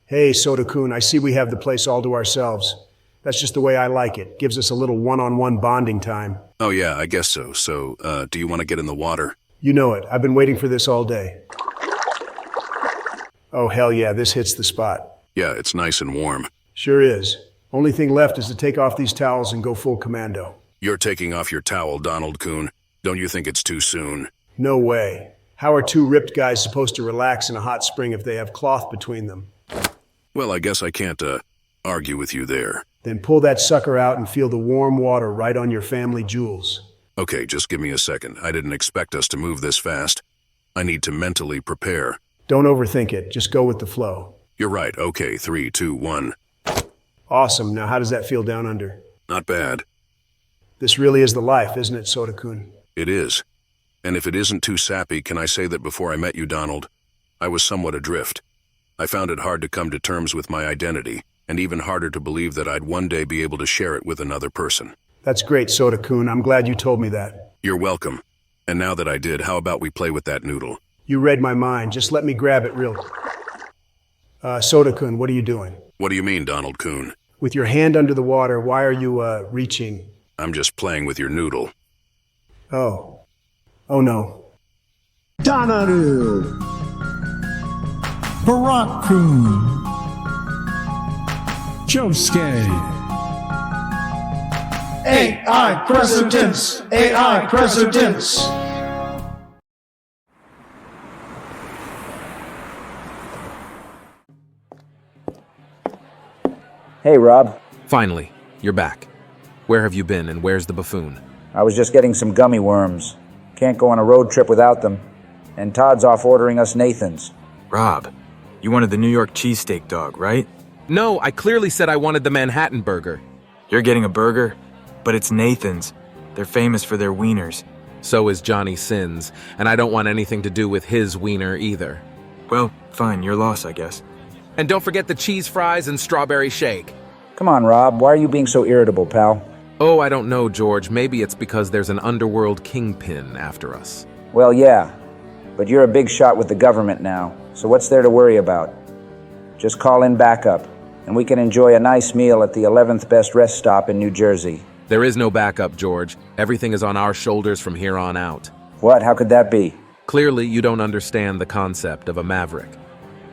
Hey, Souta-kun, I see we have the place all to ourselves. That's just the way I like it. Gives us a little one-on-one bonding time. Oh yeah, I guess so. So, do you want to get in the water? You know it. I've been waiting for this all day. Oh, hell yeah, this hits the spot. Yeah, it's nice and warm. Sure is. Only thing left is to take off these towels and go full commando. You're taking off your towel, Donald-kun. Don't you think it's too soon? No way. How are two ripped guys supposed to relax in a hot spring if they have cloth between them? Well, I guess I can't, argue with you there. Then pull that sucker out and feel the warm water right on your family jewels. Okay, just give me a second. I didn't expect us to move this fast. I need to mentally prepare. Don't overthink it. Just go with the flow. You're right. Okay, 3, 2, 1. Awesome. Now how does that feel down under? Not bad. This really is the life, isn't it, Souta-kun? It is. And if it isn't too sappy, can I say that before I met you, Donald, I was somewhat adrift. I found it hard to come to terms with my identity, and even harder to believe that I'd one day be able to share it with another person. That's great, Souta-kun. I'm glad you told me that. You're welcome. And now that I did, how about we play with that noodle? You read my mind. Just let me grab it real... Souta-kun, what are you doing? What do you mean, Donald-kun? With your hand under the water, why are you, reaching? I'm just playing with your noodle. Oh. Oh no. Donaru, ParrotAI, Josuke. AI Presidents! AI Presidents! Hey, Rob. Finally, you're back. Where have you been, and where's the buffoon? I was just getting some gummy worms. Can't go on a road trip without them. And Todd's off ordering us Nathan's. Rob, you wanted the New York cheesesteak dog, right? No, I clearly said I wanted the Manhattan burger. You're getting a burger, but it's Nathan's. They're famous for their wieners. So is Johnny Sins, and I don't want anything to do with his wiener either. Well, fine, your loss, I guess. And don't forget the cheese fries and strawberry shake. Come on, Rob. Why are you being so irritable, pal? Oh, I don't know, George. Maybe it's because there's an underworld kingpin after us. Well, yeah. But you're a big shot with the government now, so what's there to worry about? Just call in backup, and we can enjoy a nice meal at the 11th best rest stop in New Jersey. There is no backup, George. Everything is on our shoulders from here on out. What? How could that be? Clearly, you don't understand the concept of a maverick.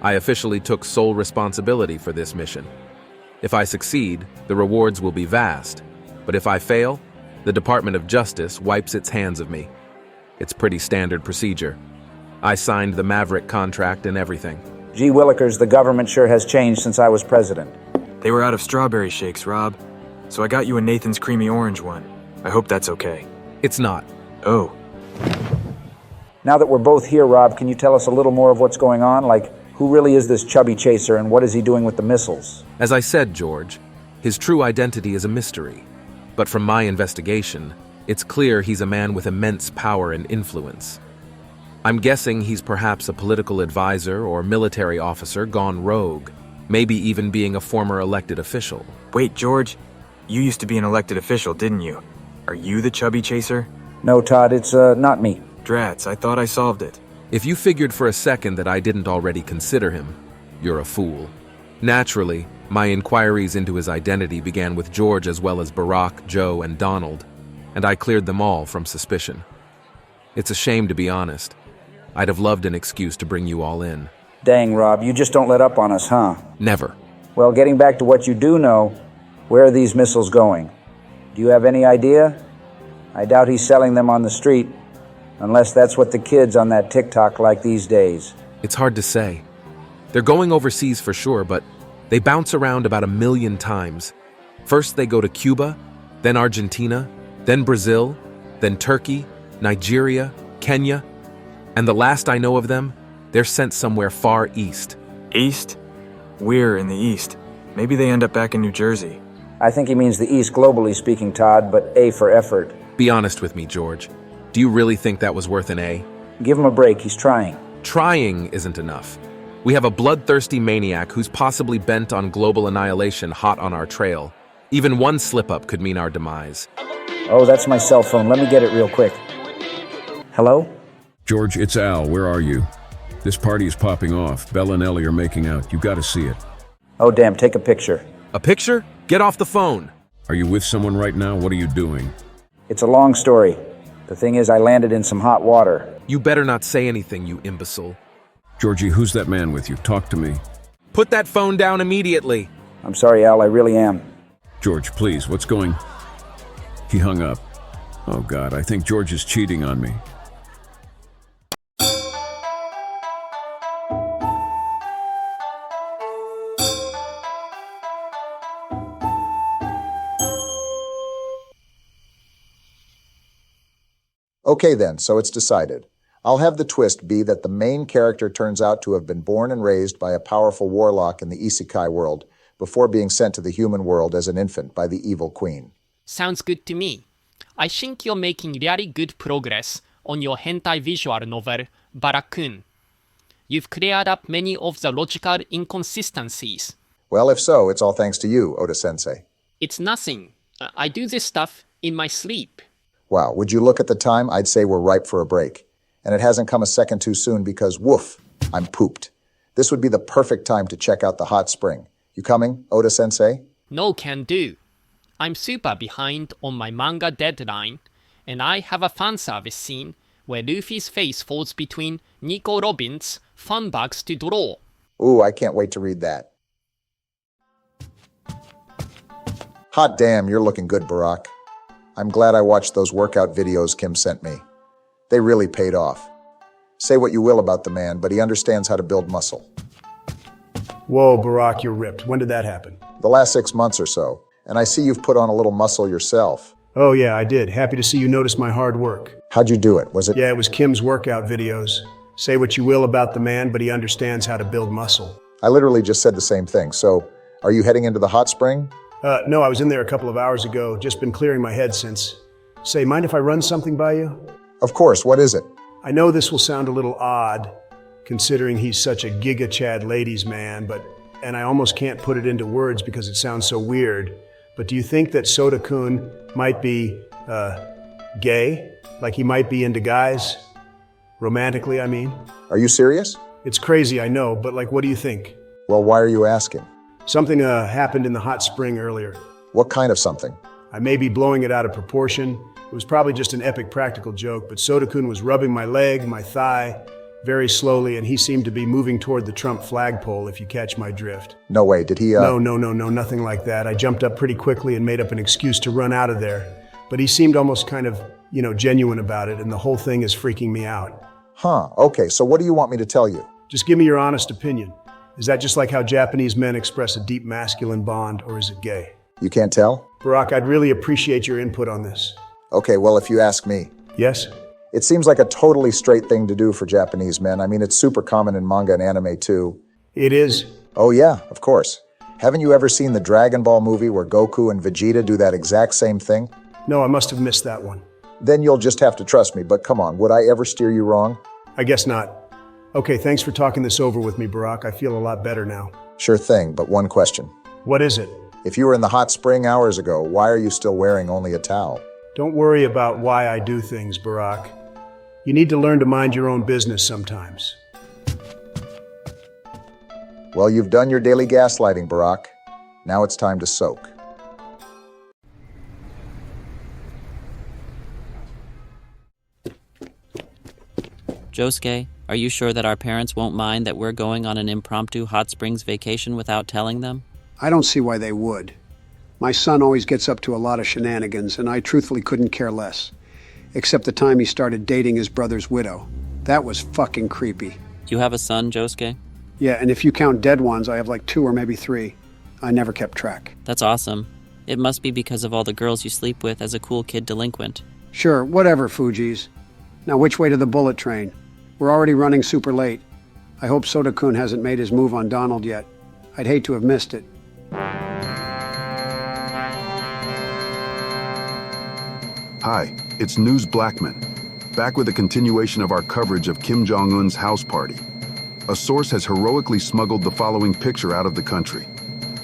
I officially took sole responsibility for this mission. If I succeed, the rewards will be vast. But if I fail, the Department of Justice wipes its hands of me. It's pretty standard procedure. I signed the Maverick contract and everything. Gee Willikers, the government sure has changed since I was president. They were out of strawberry shakes, Rob. So I got you a Nathan's creamy orange one. I hope that's okay. It's not. Oh. Now that we're both here, Rob, can you tell us a little more of what's going on? Like, who really is this chubby chaser and what is he doing with the missiles? As I said, George, his true identity is a mystery. But from my investigation, it's clear he's a man with immense power and influence. I'm guessing he's perhaps a political advisor or military officer gone rogue, maybe even being a former elected official. Wait, George, you used to be an elected official, didn't you? Are you the chubby chaser? No, Todd, it's not me. Drats, I thought I solved it. If you figured for a second that I didn't already consider him, you're a fool. Naturally, my inquiries into his identity began with George as well as Barack, Joe, and Donald, and I cleared them all from suspicion. It's a shame, to be honest. I'd have loved an excuse to bring you all in. Dang, Rob, you just don't let up on us, huh? Never. Well, getting back to what you do know, where are these missiles going? Do you have any idea? I doubt he's selling them on the street, unless that's what the kids on that TikTok like these days. It's hard to say. They're going overseas for sure, but they bounce around about 1 million times. First they go to Cuba, then Argentina, then Brazil, then Turkey, Nigeria, Kenya, and the last I know of them, they're sent somewhere far east. East? We're in the east. Maybe they end up back in New Jersey. I think he means the East globally speaking, Todd, but A for effort. Be honest with me, George. Do you really think that was worth an A? Give him a break, he's trying. Trying isn't enough. We have a bloodthirsty maniac who's possibly bent on global annihilation hot on our trail. Even one slip-up could mean our demise. Oh, that's my cell phone. Let me get it real quick. Hello? George, it's Al. Where are you? This party is popping off. Bella and Ellie are making out. You gotta see it. Oh, damn, take a picture. A picture? Get off the phone. Are you with someone right now? What are you doing? It's a long story. The thing is, I landed in some hot water. You better not say anything, you imbecile. Georgie, who's that man with you? Talk to me. Put that phone down immediately. I'm sorry, Al, I really am. George, please, what's going... He hung up. Oh, God, I think George is cheating on me. Okay then, so it's decided. I'll have the twist be that the main character turns out to have been born and raised by a powerful warlock in the isekai world before being sent to the human world as an infant by the evil queen. Sounds good to me. I think you're making really good progress on your hentai visual novel, Souta-kun. You've cleared up many of the logical inconsistencies. Well, if so, it's all thanks to you, Oda-sensei. It's nothing. I do this stuff in my sleep. Wow, would you look at the time? I'd say we're ripe for a break. And it hasn't come a second too soon because, woof, I'm pooped. This would be the perfect time to check out the hot spring. You coming, Oda-sensei? No can do. I'm super behind on my manga deadline, and I have a fan service scene where Luffy's face falls between Nico Robin's fun bags to draw. Ooh, I can't wait to read that. Hot damn, you're looking good, Barack. I'm glad I watched those workout videos Kim sent me. They really paid off. Say what you will about the man, but he understands how to build muscle. Whoa, Barack, you're ripped. When did that happen? The last 6 months or so, and I see you've put on a little muscle yourself. Oh yeah, I did. Happy to see you notice my hard work. How'd you do it? Was it? Yeah, it was Kim's workout videos. Say what you will about the man, but he understands how to build muscle. I literally just said the same thing. So, are you heading into the hot spring? No, I was in there a couple of hours ago. Just been clearing my head since. Say, mind if I run something by you? Of course, what is it? I know this will sound a little odd, considering he's such a Giga Chad ladies man, and I almost can't put it into words because it sounds so weird, but do you think that Souta-kun might be, gay? Like he might be into guys? Romantically, I mean? Are you serious? It's crazy, I know, but like, what do you think? Well, why are you asking? Something, happened in the hot spring earlier. What kind of something? I may be blowing it out of proportion. It was probably just an epic practical joke, but Souta-kun was rubbing my leg, my thigh, very slowly, and he seemed to be moving toward the Trump flagpole, if you catch my drift. No way, did he, No, nothing like that. I jumped up pretty quickly and made up an excuse to run out of there. But he seemed almost kind of, genuine about it, and the whole thing is freaking me out. Huh, okay, so what do you want me to tell you? Just give me your honest opinion. Is that just like how Japanese men express a deep masculine bond, or is it gay? You can't tell? Barack, I'd really appreciate your input on this. Okay, well, if you ask me. Yes? It seems like a totally straight thing to do for Japanese men. I mean, it's super common in manga and anime, too. It is? Oh, yeah, of course. Haven't you ever seen the Dragon Ball movie where Goku and Vegeta do that exact same thing? No, I must have missed that one. Then you'll just have to trust me, but come on, would I ever steer you wrong? I guess not. Okay, thanks for talking this over with me, Barack. I feel a lot better now. Sure thing, but one question. What is it? If you were in the hot spring hours ago, why are you still wearing only a towel? Don't worry about why I do things, Barack. You need to learn to mind your own business sometimes. Well, you've done your daily gaslighting, Barack. Now it's time to soak. Josuke, are you sure that our parents won't mind that we're going on an impromptu hot springs vacation without telling them? I don't see why they would. My son always gets up to a lot of shenanigans, and I truthfully couldn't care less. Except the time he started dating his brother's widow. That was fucking creepy. You have a son, Josuke? Yeah, and if you count dead ones, I have like 2 or maybe 3. I never kept track. That's awesome. It must be because of all the girls you sleep with as a cool kid delinquent. Sure, whatever, Fujis. Now which way to the bullet train? We're already running super late. I hope Souta-kun hasn't made his move on Donald yet. I'd hate to have missed it. Hi, it's News Blackman, back with a continuation of our coverage of Kim Jong-un's house party. A source has heroically smuggled the following picture out of the country.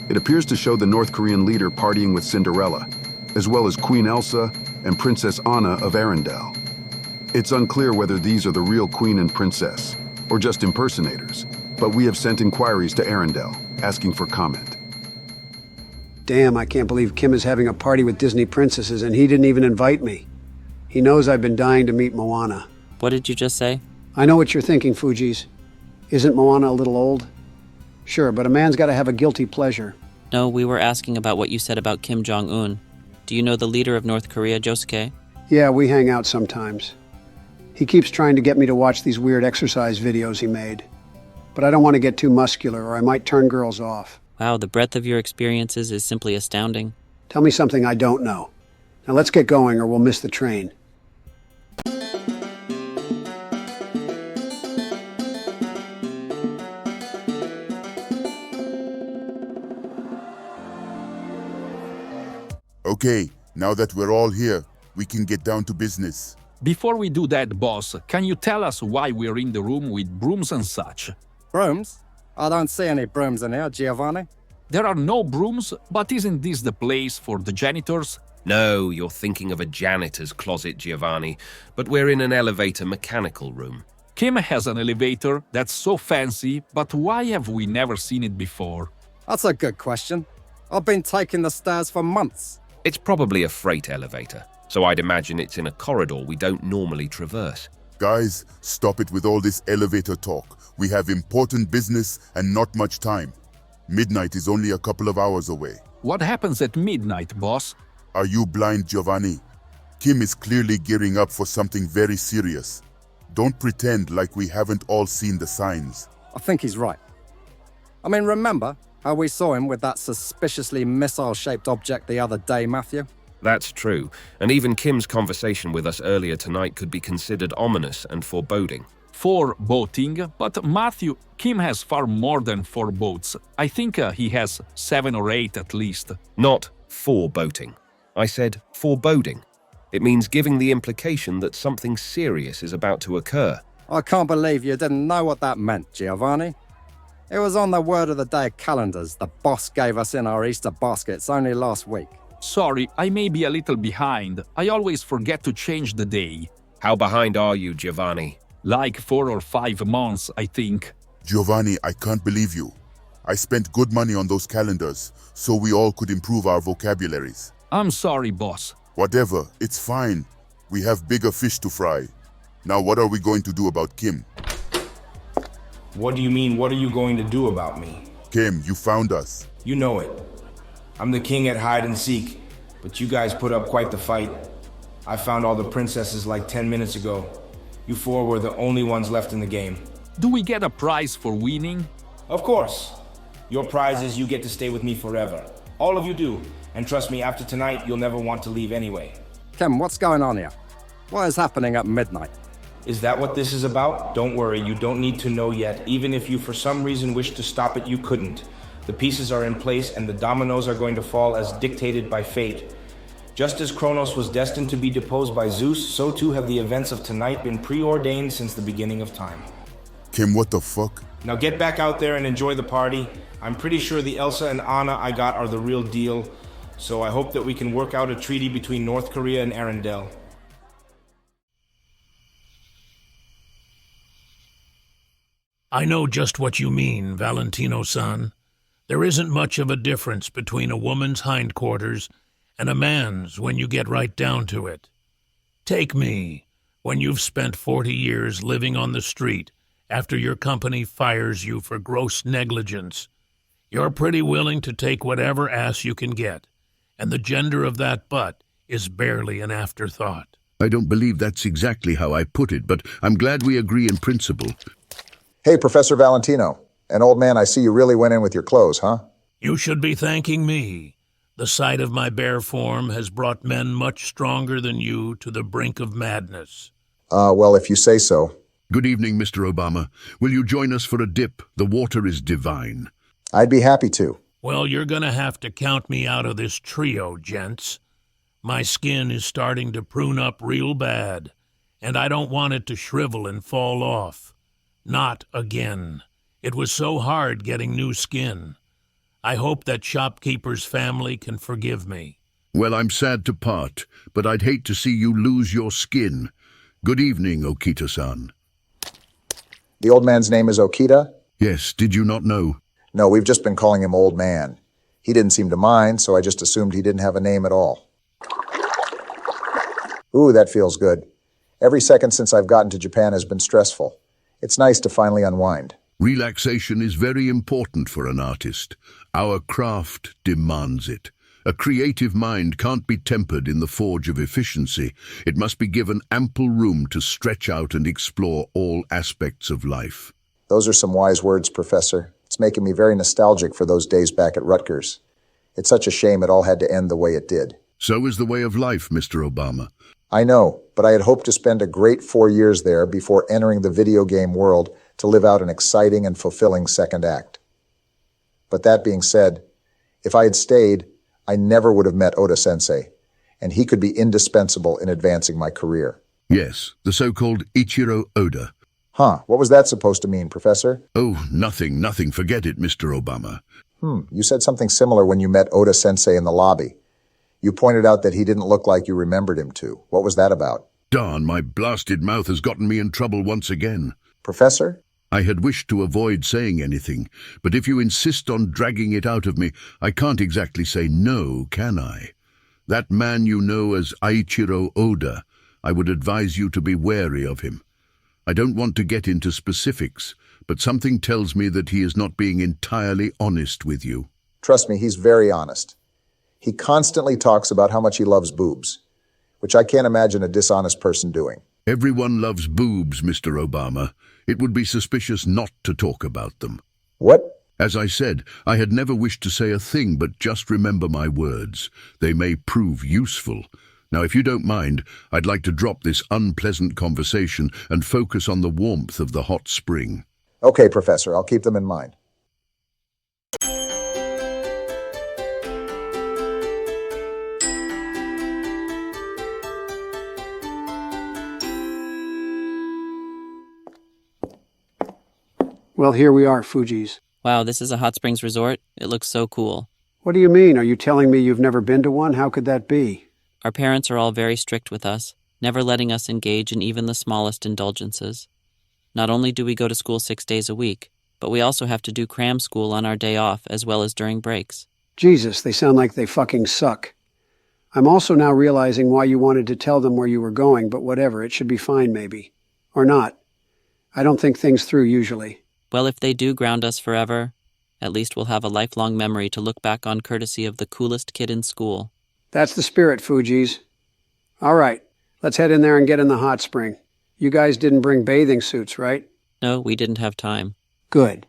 It appears to show the North Korean leader partying with Cinderella, as well as Queen Elsa and Princess Anna of Arendelle. It's unclear whether these are the real queen and princess, or just impersonators, but we have sent inquiries to Arendelle, asking for comment. Damn, I can't believe Kim is having a party with Disney princesses and he didn't even invite me. He knows I've been dying to meet Moana. What did you just say? I know what you're thinking, Fujis. Isn't Moana a little old? Sure, but a man's got to have a guilty pleasure. No, we were asking about what you said about Kim Jong-un. Do you know the leader of North Korea, Josuke? Yeah, we hang out sometimes. He keeps trying to get me to watch these weird exercise videos he made. But I don't want to get too muscular or I might turn girls off. Wow, the breadth of your experiences is simply astounding. Tell me something I don't know. Now let's get going or we'll miss the train. Okay, now that we're all here, we can get down to business. Before we do that, boss, can you tell us why we're in the room with brooms and such? Brooms? I don't see any brooms in here, Giovanni. There are no brooms, but isn't this the place for the janitors? No, you're thinking of a janitor's closet, Giovanni, but we're in an elevator mechanical room. Kim has an elevator that's so fancy, but why have we never seen it before? That's a good question. I've been taking the stairs for months. It's probably a freight elevator, so I'd imagine it's in a corridor we don't normally traverse. Guys, stop it with all this elevator talk. We have important business and not much time. Midnight is only a couple of hours away. What happens at midnight, boss? Are you blind, Giovanni? Kim is clearly gearing up for something very serious. Don't pretend like we haven't all seen the signs. I think he's right. I mean, remember how we saw him with that suspiciously missile-shaped object the other day, Matthew? That's true, and even Kim's conversation with us earlier tonight could be considered ominous and foreboding. Foreboding, but Matthew, Kim has far more than 4 boats. I think he has 7 or 8 at least. Not foreboding. I said foreboding. It means giving the implication that something serious is about to occur. I can't believe you didn't know what that meant, Giovanni. It was on the word of the day calendars the boss gave us in our Easter baskets only last week. Sorry, I may be a little behind. I always forget to change the day. How behind are you, Giovanni? Like 4 or 5 months, I think. Giovanni, I can't believe you. I spent good money on those calendars, so we all could improve our vocabularies. I'm sorry, boss. Whatever, it's fine. We have bigger fish to fry. Now what are we going to do about Kim? What do you mean, what are you going to do about me? Kim, you found us. You know it. I'm the king at hide and seek, but you guys put up quite the fight. I found all the princesses like 10 minutes ago. You 4 were the only ones left in the game. Do we get a prize for winning? Of course. Your prize is you get to stay with me forever. All of you do. And trust me, after tonight, you'll never want to leave anyway. Kim, what's going on here? What is happening at midnight? Is that what this is about? Don't worry, you don't need to know yet. Even if you for some reason wish to stop it, you couldn't. The pieces are in place and the dominoes are going to fall as dictated by fate. Just as Kronos was destined to be deposed by Zeus, so too have the events of tonight been preordained since the beginning of time. Kim, what the fuck? Now get back out there and enjoy the party. I'm pretty sure the Elsa and Anna I got are the real deal, so I hope that we can work out a treaty between North Korea and Arendelle. I know just what you mean, Valentino-san. There isn't much of a difference between a woman's hindquarters and a man's when you get right down to it. Take me, when you've spent 40 years living on the street after your company fires you for gross negligence. You're pretty willing to take whatever ass you can get, and the gender of that butt is barely an afterthought. I don't believe that's exactly how I put it, but I'm glad we agree in principle. Hey, Professor Valentino. And old man, I see you really went in with your clothes, huh? You should be thanking me. The sight of my bare form has brought men much stronger than you to the brink of madness. Well, if you say so. Good evening, Mr. Obama. Will you join us for a dip? The water is divine. I'd be happy to. Well, you're gonna have to count me out of this trio, gents. My skin is starting to prune up real bad, and I don't want it to shrivel and fall off. Not again. It was so hard getting new skin. I hope that shopkeeper's family can forgive me. Well, I'm sad to part, but I'd hate to see you lose your skin. Good evening, Okita-san. The old man's name is Okita? Yes, did you not know? No, we've just been calling him Old Man. He didn't seem to mind, so I just assumed he didn't have a name at all. Ooh, that feels good. Every second since I've gotten to Japan has been stressful. It's nice to finally unwind. Relaxation is very important for an artist. Our craft demands it. A creative mind can't be tempered in the forge of efficiency. It must be given ample room to stretch out and explore all aspects of life. Those are some wise words, Professor. It's making me very nostalgic for those days back at Rutgers. It's such a shame it all had to end the way it did. So is the way of life, Mr. Obama. I know, but I had hoped to spend a great 4 years there before entering the video game world to live out an exciting and fulfilling second act. But that being said, if I had stayed, I never would have met Oda-sensei, and he could be indispensable in advancing my career. Yes, the so-called Ichiro Oda. Huh, what was that supposed to mean, Professor? Oh, nothing. Forget it, Mr. Obama. You said something similar when you met Oda-sensei in the lobby. You pointed out that he didn't look like you remembered him to. What was that about? Darn, my blasted mouth has gotten me in trouble once again. Professor? I had wished to avoid saying anything, but if you insist on dragging it out of me, I can't exactly say no, can I? That man you know as Eiichiro Oda, I would advise you to be wary of him. I don't want to get into specifics, but something tells me that he is not being entirely honest with you. Trust me, he's very honest. He constantly talks about how much he loves boobs, which I can't imagine a dishonest person doing. Everyone loves boobs, Mr. Obama. It would be suspicious not to talk about them. What? As I said, I had never wished to say a thing, but just remember my words. They may prove useful. Now, if you don't mind, I'd like to drop this unpleasant conversation and focus on the warmth of the hot spring. Okay, Professor, I'll keep them in mind. Well, here we are, Fujis. Wow, this is a hot springs resort? It looks so cool. What do you mean? Are you telling me you've never been to one? How could that be? Our parents are all very strict with us, never letting us engage in even the smallest indulgences. Not only do we go to school 6 days a week, but we also have to do cram school on our day off as well as during breaks. Jesus, they sound like they fucking suck. I'm also now realizing why you wanted to tell them where you were going, but whatever, it should be fine maybe. Or not. I don't think things through usually. Well, if they do ground us forever, at least we'll have a lifelong memory to look back on courtesy of the coolest kid in school. That's the spirit, Fujis. All right, let's head in there and get in the hot spring. You guys didn't bring bathing suits, right? No, we didn't have time. Good.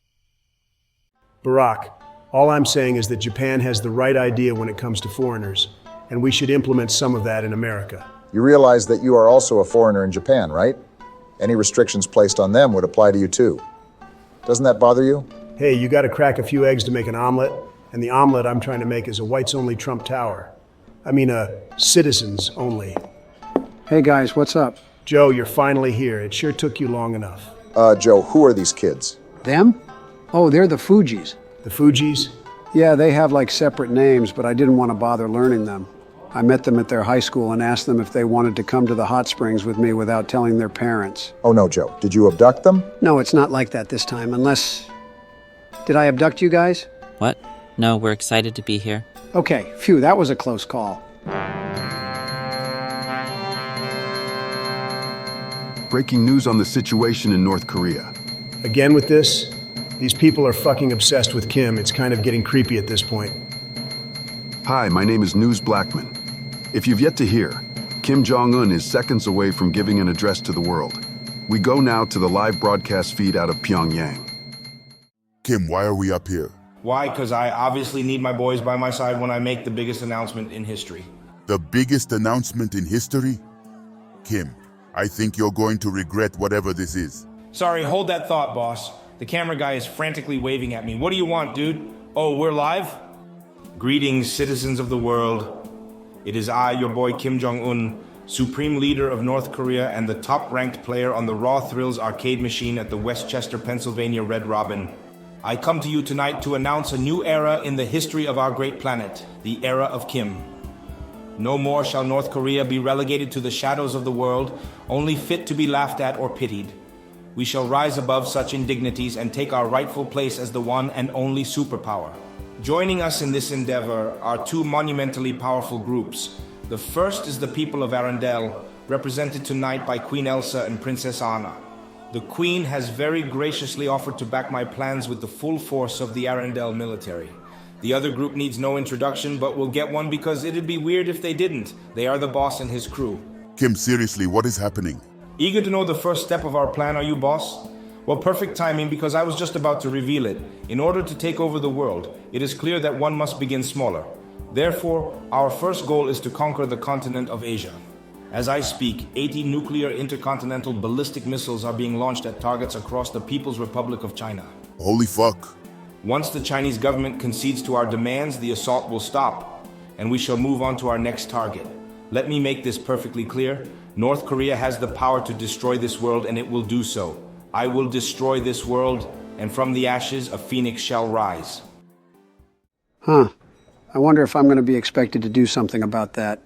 Barack, all I'm saying is that Japan has the right idea when it comes to foreigners, and we should implement some of that in America. You realize that you are also a foreigner in Japan, right? Any restrictions placed on them would apply to you too. Doesn't that bother you? Hey, you gotta crack a few eggs to make an omelet, and the omelet I'm trying to make is a whites-only Trump Tower. I mean, citizens only. Hey guys, what's up? Joe, you're finally here. It sure took you long enough. Joe, who are these kids? Them? Oh, they're the Fujis. The Fujis? Yeah, they have like separate names, but I didn't want to bother learning them. I met them at their high school and asked them if they wanted to come to the hot springs with me without telling their parents. Oh no, Joe. Did you abduct them? No, it's not like that this time, unless... Did I abduct you guys? What? No, we're excited to be here. Okay, phew, that was a close call. Breaking news on the situation in North Korea. Again with this? These people are fucking obsessed with Kim. It's kind of getting creepy at this point. Hi, my name is News Blackman. If you've yet to hear, Kim Jong-un is seconds away from giving an address to the world. We go now to the live broadcast feed out of Pyongyang. Kim, why are we up here? Why? Because I obviously need my boys by my side when I make the biggest announcement in history. The biggest announcement in history? Kim, I think you're going to regret whatever this is. Sorry, hold that thought, boss. The camera guy is frantically waving at me. What do you want, dude? Oh, we're live? Greetings, citizens of the world. It is I, your boy Kim Jong-un, Supreme Leader of North Korea and the top-ranked player on the Raw Thrills arcade machine at the Westchester, Pennsylvania Red Robin. I come to you tonight to announce a new era in the history of our great planet, the era of Kim. No more shall North Korea be relegated to the shadows of the world, only fit to be laughed at or pitied. We shall rise above such indignities and take our rightful place as the one and only superpower. Joining us in this endeavor are two monumentally powerful groups. The first is the people of Arendelle, represented tonight by Queen Elsa and Princess Anna. The Queen has very graciously offered to back my plans with the full force of the Arendelle military. The other group needs no introduction, but will get one because it'd be weird if they didn't. They are the boss and his crew. Kim, seriously, what is happening? Eager to know the first step of our plan, are you, boss? Well, perfect timing, because I was just about to reveal it. In order to take over the world, it is clear that one must begin smaller. Therefore, our first goal is to conquer the continent of Asia. As I speak, 80 nuclear intercontinental ballistic missiles are being launched at targets across the People's Republic of China. Holy fuck. Once the Chinese government concedes to our demands, the assault will stop, and we shall move on to our next target. Let me make this perfectly clear. North Korea has the power to destroy this world, and it will do so. I will destroy this world, and from the ashes a phoenix shall rise. Huh. I wonder if I'm going to be expected to do something about that.